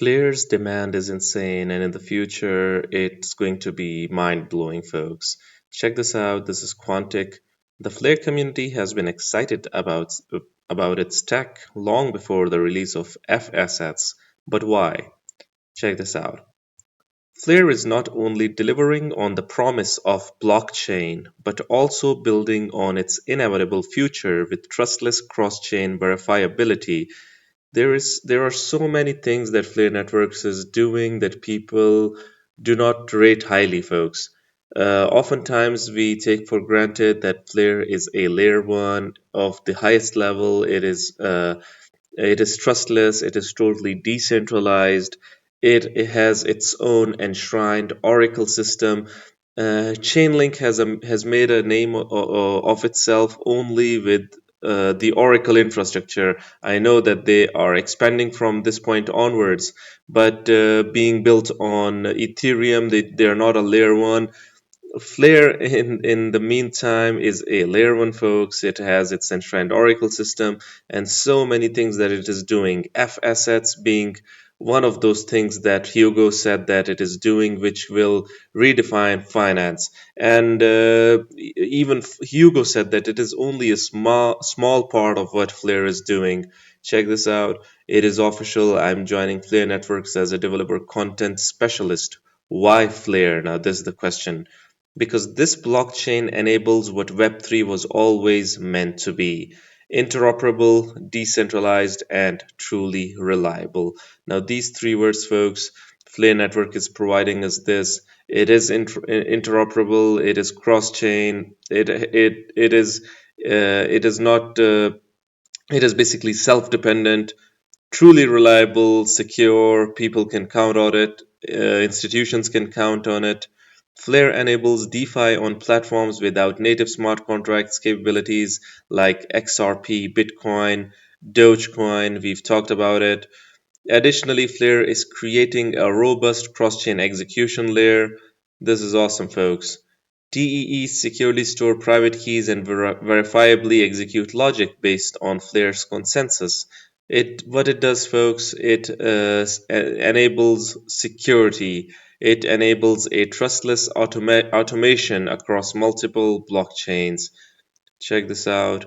Flare's demand is insane, and in the future, it's going to be mind blowing, folks. Check this out. This is Quantic. The Flare community has been excited about its tech long before the release of F assets. But why? Check this out. Flare is not only delivering on the promise of blockchain, but also building on its inevitable future with trustless cross-chain verifiability. There are so many things that Flare Networks is doing that people do not rate highly, folks. Oftentimes we take for granted that Flare is a layer one of the highest level. It is trustless. It is totally decentralized. It has its own enshrined Oracle system. Chainlink has made a name of itself only with the Oracle infrastructure. I know that they are expanding from this point onwards, but being built on Ethereum, they are not a layer one. Flare, in the meantime, is a layer one, folks. It has its enshrined Oracle system and so many things that it is doing. F assets being one of those things that Hugo said that it is doing, which will redefine finance. And even Hugo said that it is only a small part of what Flare is doing. Check this out. It is official. I'm joining Flare Networks as a developer content specialist. Why Flare? Now, this is the question, because this blockchain enables what Web3 was always meant to be: interoperable, decentralized, and truly reliable. Now, these three words, folks, Flare Network is providing us this. It is interoperable, it is cross chain, it is not, it is basically self dependent, truly reliable, secure. People can count on it, institutions can count on it. Flare enables DeFi on platforms without native smart contracts capabilities like XRP, Bitcoin, Dogecoin. We've talked about it. Additionally, Flare is creating a robust cross-chain execution layer. This is awesome, folks. DEEs securely store private keys and verifiably execute logic based on Flare's consensus. What it does, folks, it enables security. It enables a trustless automation across multiple blockchains. Check this out.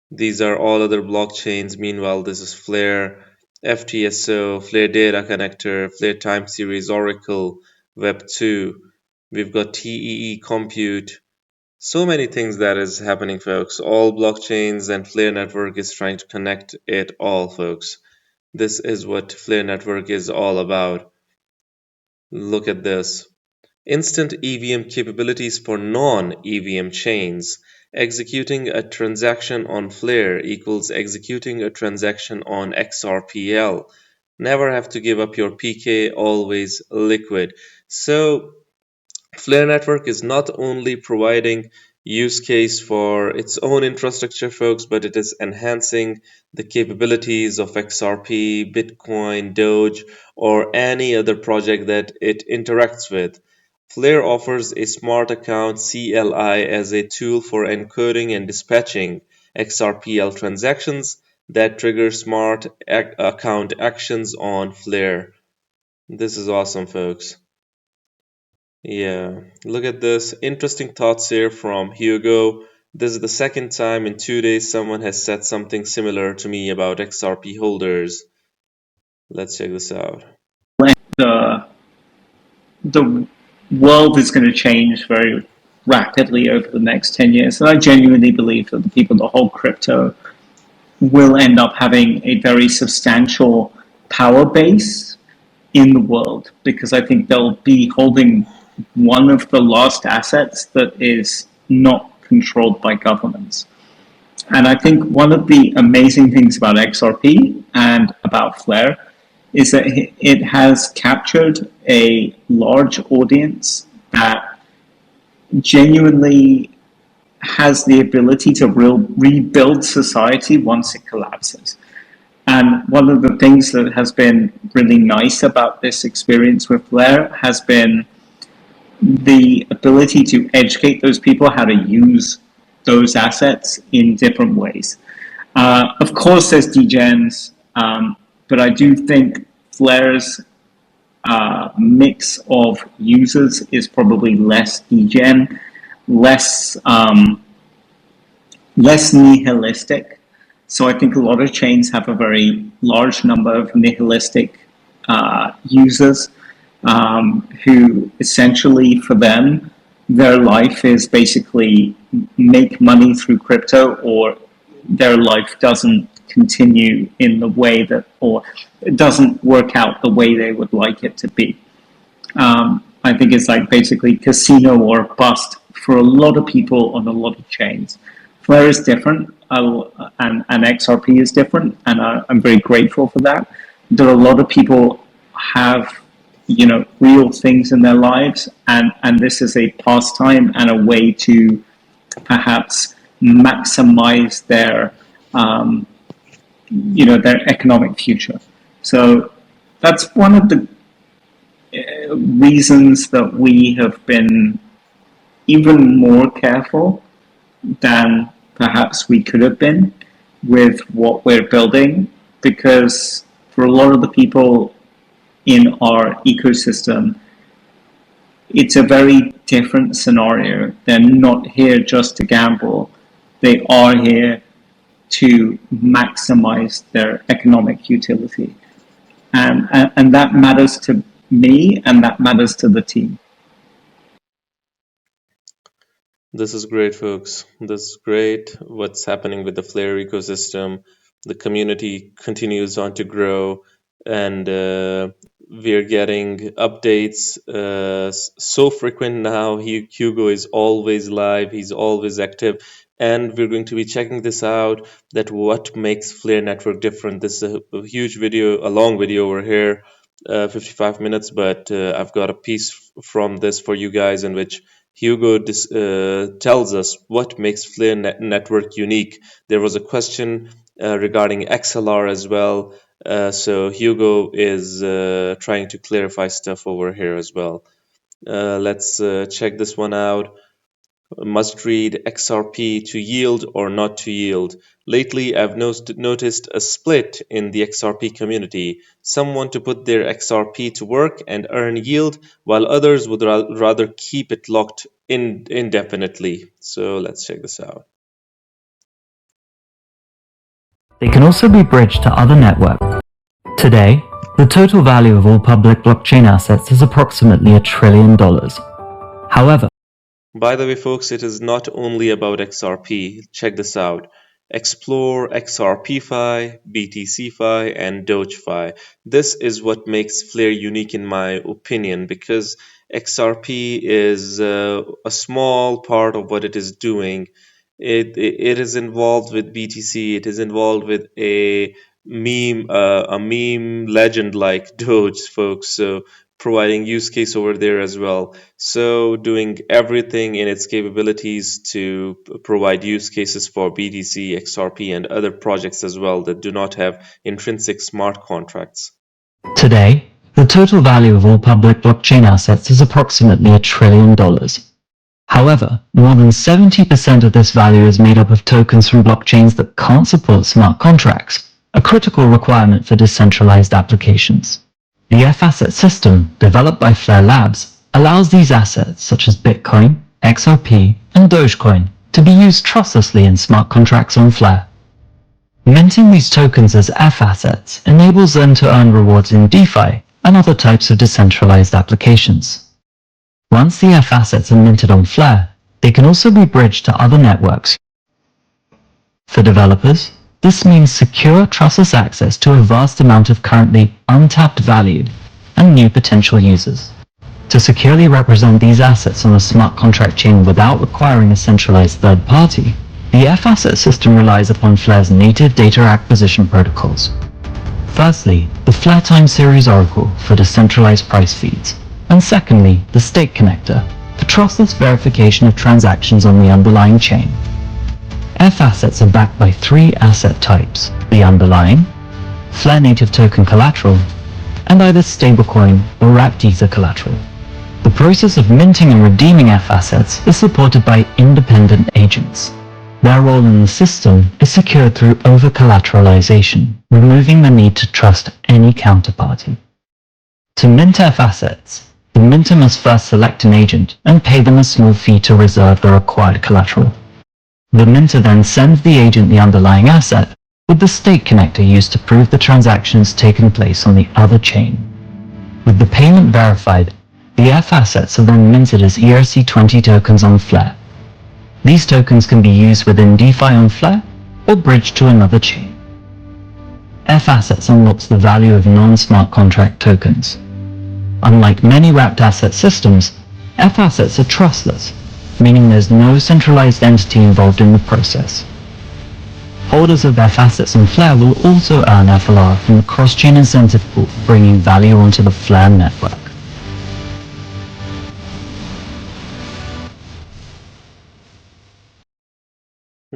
These are all other blockchains. Meanwhile, this is Flare, FTSO, Flare Data Connector, Flare Time Series Oracle, Web2. We've got TEE Compute. So many things that is happening, folks. All blockchains, and Flare Network is trying to connect it all, folks. This is what Flare Network is all about. Look at this. Instant EVM capabilities for non-EVM chains. Executing a transaction on Flare equals executing a transaction on XRPL. Never have to give up your PK, always liquid. So Flare Network is not only providing use case for its own infrastructure, folks, but it is enhancing the capabilities of XRP, Bitcoin, Doge, or any other project that it interacts with. Flare offers a smart account CLI as a tool for encoding and dispatching XRPL transactions that trigger smart account actions on Flare. This is awesome, folks. Yeah, look at this. Interesting thoughts here from Hugo. This is the second time in 2 days someone has said something similar to me about XRP holders. Let's check this out. The the world is going to change very rapidly over the next 10 years. And I genuinely believe that the people that hold crypto will end up having a very substantial power base in the world, because I think they'll be holding one of the last assets that is not controlled by governments. And I think one of the amazing things about XRP and about Flare is that it has captured a large audience that genuinely has the ability to rebuild society once it collapses. And one of the things that has been really nice about this experience with Flare has been the ability to educate those people how to use those assets in different ways. Of course, there's degens, but I do think Flare's mix of users is probably less degen, less less nihilistic. So I think a lot of chains have a very large number of nihilistic users who essentially, for them, their life is basically make money through crypto, or their life doesn't continue in the way that, or it doesn't work out the way they would like it to be. I think it's like basically casino or bust for a lot of people on a lot of chains. Flare is different, and XRP is different, and I'm very grateful for that. There are a lot of people have, real things in their lives, and this is a pastime and a way to perhaps maximize their, their economic future. So that's one of the reasons that we have been even more careful than perhaps we could have been with what we're building, because for a lot of the people in our ecosystem, it's a very different scenario. They're not here just to gamble. They are here to maximize their economic utility. And that matters to me, and that matters to the team. This is great, folks. This is great. What's happening with the Flare ecosystem? The community continues on to grow, and we're getting updates so frequent now. Hugo is always live. He's always active. And we're going to be checking this out, that what makes Flare network different. This is a huge video, a long video over here, 55 minutes, but I've got a piece from this for you guys in which Hugo tells us what makes Flare network unique. There was a question regarding XLR as well. So Hugo is trying to clarify stuff over here as well. Let's check this one out. Must read XRP to yield or not to yield. Lately, I've noticed a split in the XRP community. Some want to put their XRP to work and earn yield, while others would rather keep it locked in indefinitely. So let's check this out. They can also be bridged to other networks. Today, the total value of all public blockchain assets is approximately $1 trillion. However, by the way, folks, it is not only about XRP. Check this out. Explore XRP-Fi, BTC-Fi, and Doge-Fi. This is what makes Flare unique in my opinion, because XRP is a small part of what it is doing. It is involved with BTC. It is involved with a meme legend like Doge, folks. So providing use case over there as well. So doing everything in its capabilities to provide use cases for BTC, XRP, and other projects as well that do not have intrinsic smart contracts. Today, the total value of all public blockchain assets is approximately $1 trillion. However, more than 70% of this value is made up of tokens from blockchains that can't support smart contracts, a critical requirement for decentralized applications. The F-asset system, developed by Flare Labs, allows these assets such as Bitcoin, XRP, and Dogecoin to be used trustlessly in smart contracts on Flare. Minting these tokens as F-assets enables them to earn rewards in DeFi and other types of decentralized applications. Once the F-assets are minted on Flare, they can also be bridged to other networks. For developers, this means secure, trustless access to a vast amount of currently untapped value and new potential users. To securely represent these assets on a smart contract chain without requiring a centralized third party, the F-asset system relies upon Flare's native data acquisition protocols. Firstly, the Flare Time Series Oracle for decentralized price feeds, and secondly, the Stake Connector for trustless verification of transactions on the underlying chain. F-assets are backed by 3 asset types: the underlying, Flare native token collateral, and either stablecoin or wrapped ether collateral. The process of minting and redeeming F-assets is supported by independent agents. Their role in the system is secured through over-collateralization, removing the need to trust any counterparty. To mint F assets, the minter must first select an agent and pay them a small fee to reserve the required collateral. The minter then sends the agent the underlying asset, with the stake connector used to prove the transactions taken place on the other chain. With the payment verified, the F assets are then minted as ERC20 tokens on Flare. These tokens can be used within DeFi on Flare or bridged to another chain. F assets unlocks the value of non-smart contract tokens. Unlike many wrapped asset systems, F assets are trustless, meaning there's no centralized entity involved in the process. Holders of F assets on Flare will also earn FLR from the cross-chain incentive pool, bringing value onto the Flare network.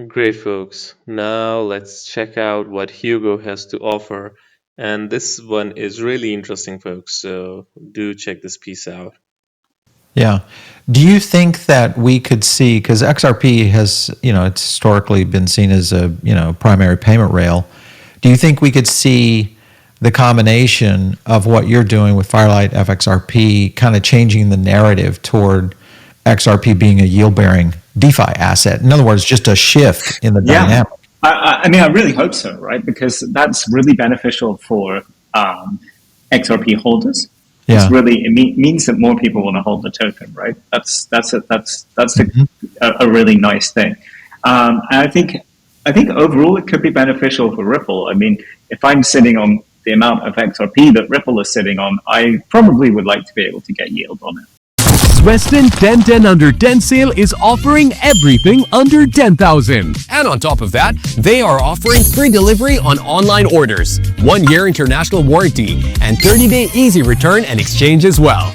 Great, folks. Now let's check out what Hugo has to offer. And this one is really interesting, folks. So do check this piece out. Yeah. Do you think that we could see, because XRP has, it's historically been seen as a, primary payment rail. Do you think we could see the combination of what you're doing with Firelight FXRP kind of changing the narrative toward XRP being a yield-bearing DeFi asset? In other words, just a shift in the dynamic. I mean, I really hope so, right? Because that's really beneficial for XRP holders. Yeah. It's really, it means that more people want to hold the token, right? That's a really nice thing. And I think overall it could be beneficial for Ripple. I mean, if I'm sitting on the amount of XRP that Ripple is sitting on, I probably would like to be able to get yield on it. Sweston 10/10 under 10 sale is offering everything under 10,000. And on top of that, they are offering free delivery on online orders, 1-year international warranty, and 30-day easy return and exchange as well.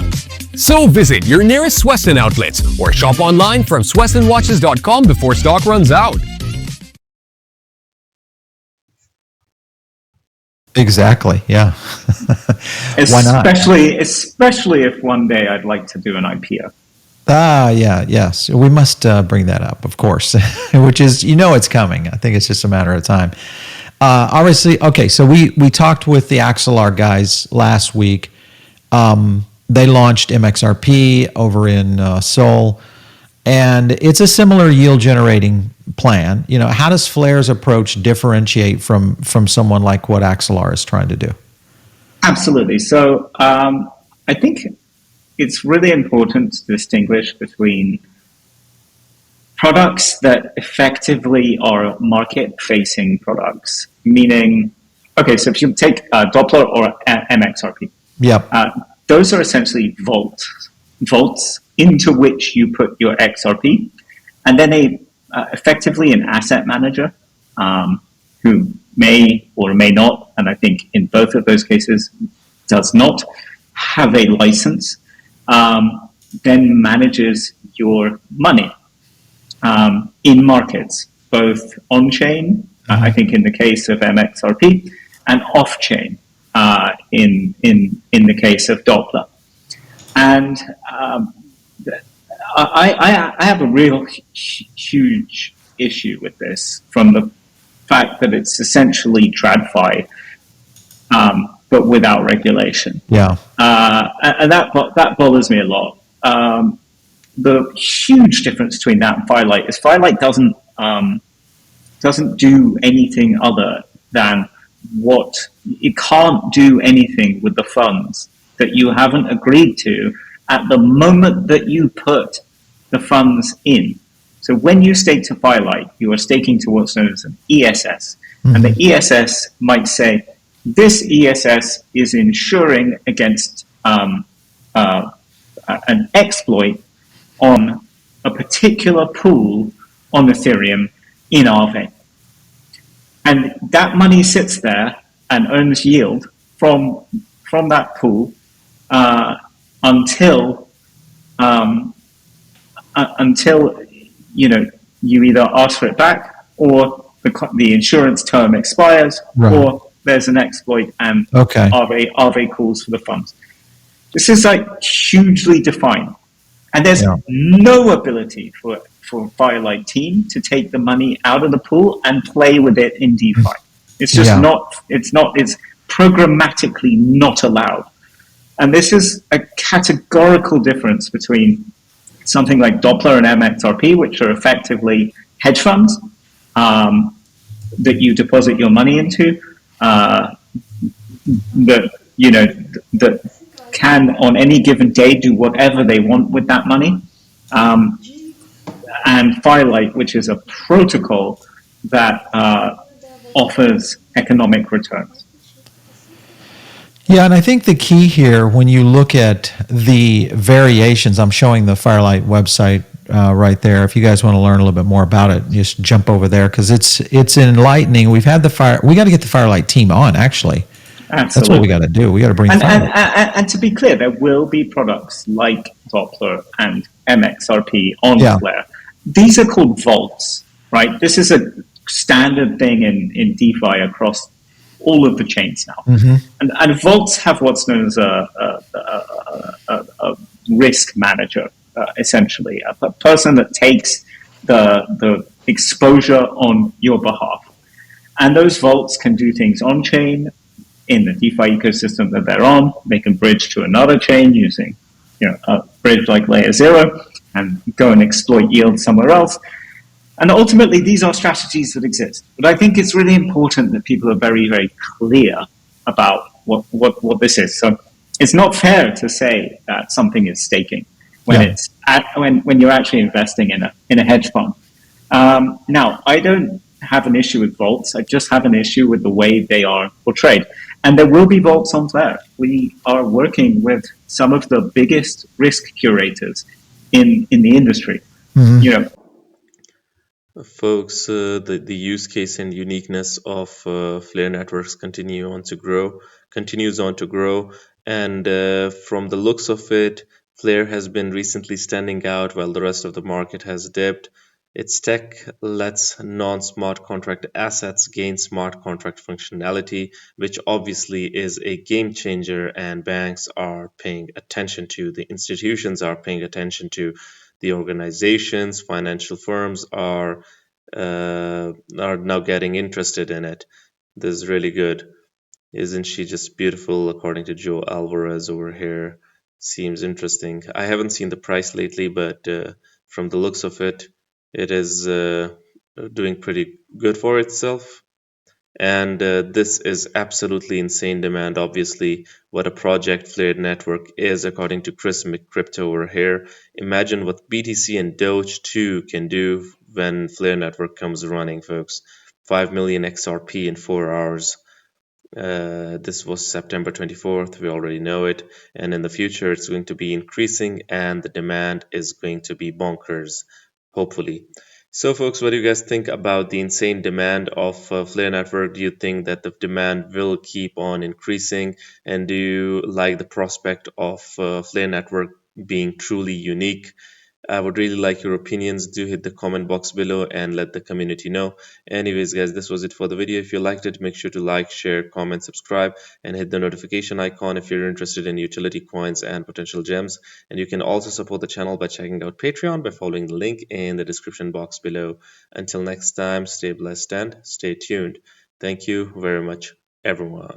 So visit your nearest Sweston outlets or shop online from swestonwatches.com before stock runs out. Exactly. Yeah. Why not? Especially if one day I'd like to do an IPO. Yes. We must bring that up, of course, which is, it's coming. I think it's just a matter of time. Obviously, okay, so we talked with the Axelar guys last week. They launched MXRP over in Seoul, and it's a similar yield generating plan. How does Flare's approach differentiate from someone like what Axelar is trying to do? Absolutely. So I think it's really important to distinguish between products that effectively are market-facing products, meaning, okay, so if you take Doppler or MXRP, yep. Those are essentially vaults into which you put your XRP, and then effectively an asset manager who may or may not, and I think in both of those cases does not have a license, then manages your money in markets, both on-chain, I think in the case of MXRP, and off-chain in the case of Doppler. And I have a real huge issue with this from the fact that it's essentially TradFi, but without regulation. Yeah. And that bothers me a lot. The huge difference between that and Firelight is Firelight doesn't do anything other than it can't do anything with the funds that you haven't agreed to at the moment that you put the funds in. So when you stake to Firelight, you are staking to what's known as an ESS. Mm-hmm. And the ESS might say, this ESS is insuring against an exploit on a particular pool on Ethereum in Aave. And that money sits there and earns yield from that pool until you either ask for it back or the insurance term expires, right, or there's an exploit and Aave calls for the funds. This is hugely defined, and there's no ability for Firelight team to take the money out of the pool and play with it in DeFi. It's just it's programmatically not allowed. And this is a categorical difference between something like Doppler and MXRP, which are effectively hedge funds that you deposit your money into, that that can on any given day do whatever they want with that money, and Firelight, which is a protocol that offers economic returns. Yeah, and I think the key here, when you look at the variations, I'm showing the Firelight website right there. If you guys want to learn a little bit more about it, just jump over there because it's enlightening. We got to get the Firelight team on. Actually, Absolutely. That's what we got to do. We got to bring Firelight. And to be clear, there will be products like Doppler and MXRP on Flare. These are called vaults, right? This is a standard thing in DeFi across all of the chains now. Mm-hmm. And vaults have what's known as a risk manager, essentially, a person that takes the exposure on your behalf. And those vaults can do things on chain in the DeFi ecosystem that they're on. They can bridge to another chain using a bridge like layer 0 and go and exploit yield somewhere else. And ultimately, these are strategies that exist. But I think it's really important that people are very, very clear about what this is. So it's not fair to say that something is staking when when you're actually investing in a hedge fund. Now, I don't have an issue with vaults. I just have an issue with the way they are portrayed. And there will be vaults on Flare. We are working with some of the biggest risk curators in the industry. Mm-hmm. Folks, the use case and uniqueness of Flare networks continues on to grow, and from the looks of it, Flare has been recently standing out while the rest of the market has dipped. Its tech lets non-smart contract assets gain smart contract functionality, which obviously is a game changer, and banks are paying attention to, the institutions are paying attention to, the organizations, financial firms are now getting interested in it. This is really good. Isn't she just beautiful, according to Joe Alvarez over here? Seems interesting. I haven't seen the price lately, but from the looks of it, it is doing pretty good for itself. And this is absolutely insane demand. Obviously, what a project Flare Network is, according to Chris McCrypto over here. Imagine what BTC and Doge 2 can do when Flare Network comes running, folks. 5 million XRP in 4 hours. This was September 24th. We already know it. And in the future, it's going to be increasing, and the demand is going to be bonkers, hopefully. So, folks, what do you guys think about the insane demand of Flare Network? Do you think that the demand will keep on increasing? And do you like the prospect of Flare Network being truly unique? I would really like your opinions. Do hit the comment box below and let the community know. Anyways, guys, this was it for the video. If you liked it, make sure to like, share, comment, subscribe, and hit the notification icon if you're interested in utility coins and potential gems. And you can also support the channel by checking out Patreon by following the link in the description box below. Until next time, stay blessed and stay tuned. Thank you very much, everyone.